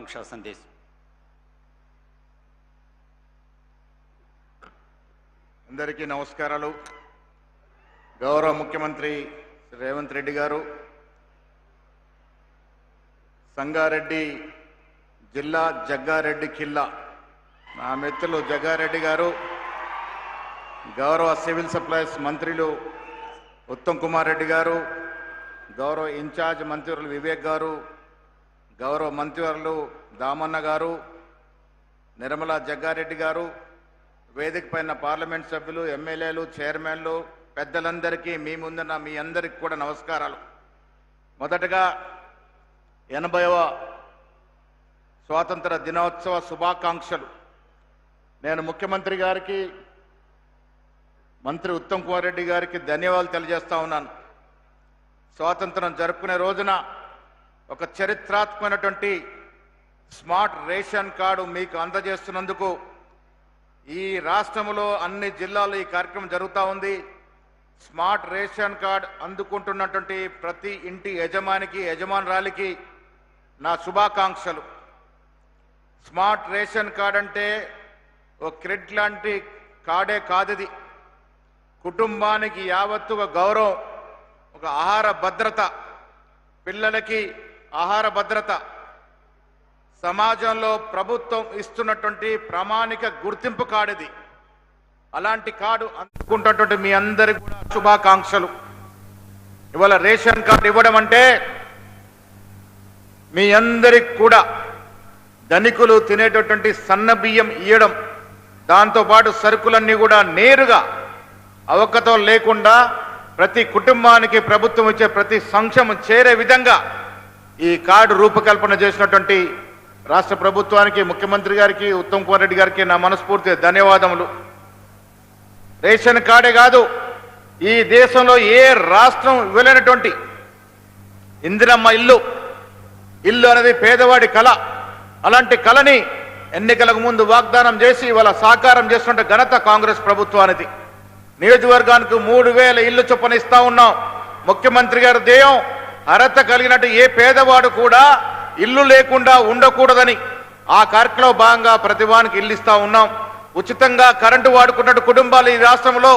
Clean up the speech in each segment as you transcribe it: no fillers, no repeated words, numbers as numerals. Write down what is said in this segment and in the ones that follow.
శుభాకాంక్ష సందేశం. అందరికీ నమస్కారాలు. గౌరవ ముఖ్యమంత్రి రేవంత్ రెడ్డి గారు, సంగారెడ్డి జిల్లా జగ్గారెడ్డి ఖిల్లా నా మిత్రులు జగ్గారెడ్డి గారు, గౌరవ సివిల్ సప్లైస్ మంత్రులు ఉత్తమ్ కుమార్ రెడ్డి గారు, గౌరవ ఇన్ఛార్జ్ మంత్రులు వివేక్ గారు, గౌరవ మంత్రివర్యులు దామన్న గారు, నిర్మలా జగ్గారెడ్డి గారు, వేదిక పైన పార్లమెంట్ సభ్యులు, ఎమ్మెల్యేలు, చైర్మన్లు, పెద్దలందరికీ మీ ముందున్న మీ అందరికీ కూడా నమస్కారాలు. మొదటగా 80వ స్వాతంత్ర దినోత్సవ శుభాకాంక్షలు. నేను ముఖ్యమంత్రి గారికి, మంత్రి ఉత్తమ్ కుమార్ రెడ్డి గారికి ధన్యవాదాలు తెలియజేస్తా ఉన్నాను. స్వాతంత్రం జరుపుకునే రోజున ఒక చరిత్రాత్మకమైనటువంటి స్మార్ట్ రేషన్ కార్డు మీకు అందజేస్తున్నందుకు ఈ రాష్ట్రంలో అన్ని జిల్లాల్లో ఈ కార్యక్రమం జరుగుతూ ఉంది. స్మార్ట్ రేషన్ కార్డ్ అందుకుంటున్నటువంటి ప్రతి ఇంటి యజమానికి, యజమానురాలికి నా శుభాకాంక్షలు. స్మార్ట్ రేషన్ కార్డ్ అంటే ఒక క్రెడిట్ లాంటి కార్డే కాదు. ఇది కుటుంబానికి యావత్తు ఒక గౌరవం, ఒక ఆహార భద్రత, పిల్లలకి ఆహార భద్రత, సమాజంలో ప్రభుత్వం ఇస్తున్నటువంటి ప్రామాణిక గుర్తింపు కార్డు ఇది. అలాంటి కార్డు అందుకుంటున్నటువంటి మీ అందరికి కూడా శుభాకాంక్షలు. ఇవాళ రేషన్ కార్డు ఇవ్వడం అంటే మీ అందరికి కూడా ధనికులు తినేటటువంటి సన్న బియ్యం ఇవ్వడం, దాంతోపాటు సరుకులన్నీ కూడా నేరుగా అవకతో లేకుండా ప్రతి కుటుంబానికి ప్రభుత్వం ఇచ్చే ప్రతి సంక్షేమం చేరే విధంగా ఈ కార్డు రూపకల్పన చేసినటువంటి రాష్ట్ర ప్రభుత్వానికి, ముఖ్యమంత్రి గారికి, ఉత్తమ్ కుమార్ రెడ్డి గారికి నా మనస్ఫూర్తి ధన్యవాదములు. రేషన్ కార్డే కాదు, ఈ దేశంలో ఏ రాష్ట్రం ఇవ్వలేనటువంటి ఇందిరమ్మ ఇల్లు అనేది పేదవాడి కళ. అలాంటి కళని ఎన్నికలకు ముందు వాగ్దానం చేసి ఇవాళ సాకారం చేస్తున్న ఘనత కాంగ్రెస్ ప్రభుత్వానికి. నియోజకవర్గానికి 3000 ఇల్లు చొప్పున ఇస్తా ఉన్నాం. ముఖ్యమంత్రి గారి ధ్యేయం అర్హత కలిగినట్టు ఏ పేదవాడు కూడా ఇల్లు లేకుండా ఉండకూడదని ఆ కార్యక్రమంలో భాగంగా ప్రతి వానికి ఇల్లు ఇస్తా ఉన్నాం. ఉచితంగా కరెంటు వాడుకున్నట్టు కుటుంబాలు ఈ రాష్ట్రంలో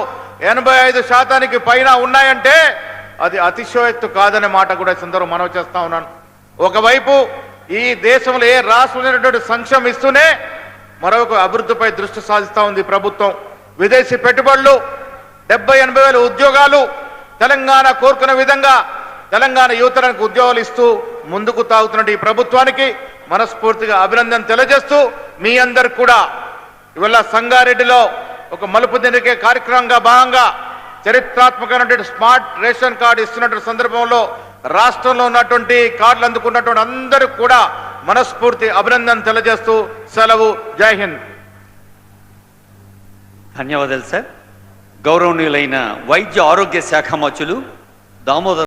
85% పైన ఉన్నాయంటే అది అతిశయోక్తి కాదనే మాట కూడా సందర్భంగా మనవి చేస్తా ఉన్నాను. ఒకవైపు ఈ దేశంలో ఏ రాష్ట్రం సంక్షేమం ఇస్తూనే మరొక అభివృద్ధిపై దృష్టి సాధిస్తూ ఉంది ప్రభుత్వం. విదేశీ పెట్టుబడులు, 70-80 వేల ఉద్యోగాలు, తెలంగాణ కోరుకున్న విధంగా తెలంగాణ యువతరానికి ఉద్యోగాలు ఇస్తూ ముందుకు తాగుతున్న ఈ ప్రభుత్వానికి మనస్ఫూర్తిగా అభినందన తెలియజేస్తూ మీ అందరికి కూడా ఇవాళ సంగారెడ్డిలో ఒక మలుపు తిరిగే కార్యక్రమంగా భాగంగా చరిత్రాత్మకమైనటువంటి స్మార్ట్ రేషన్ కార్డు ఇస్తున్నటువంటి సందర్భంలో రాష్ట్రంలో ఉన్నటువంటి కార్డులు అందుకున్నటువంటి అందరికి కూడా మనస్ఫూర్తి అభినందన తెలియజేస్తూ సెలవు. జై హింద్. ధన్యవాదాలు సార్. గౌరవనీయులైన వైద్య ఆరోగ్య శాఖ మంత్రులు దామోదర్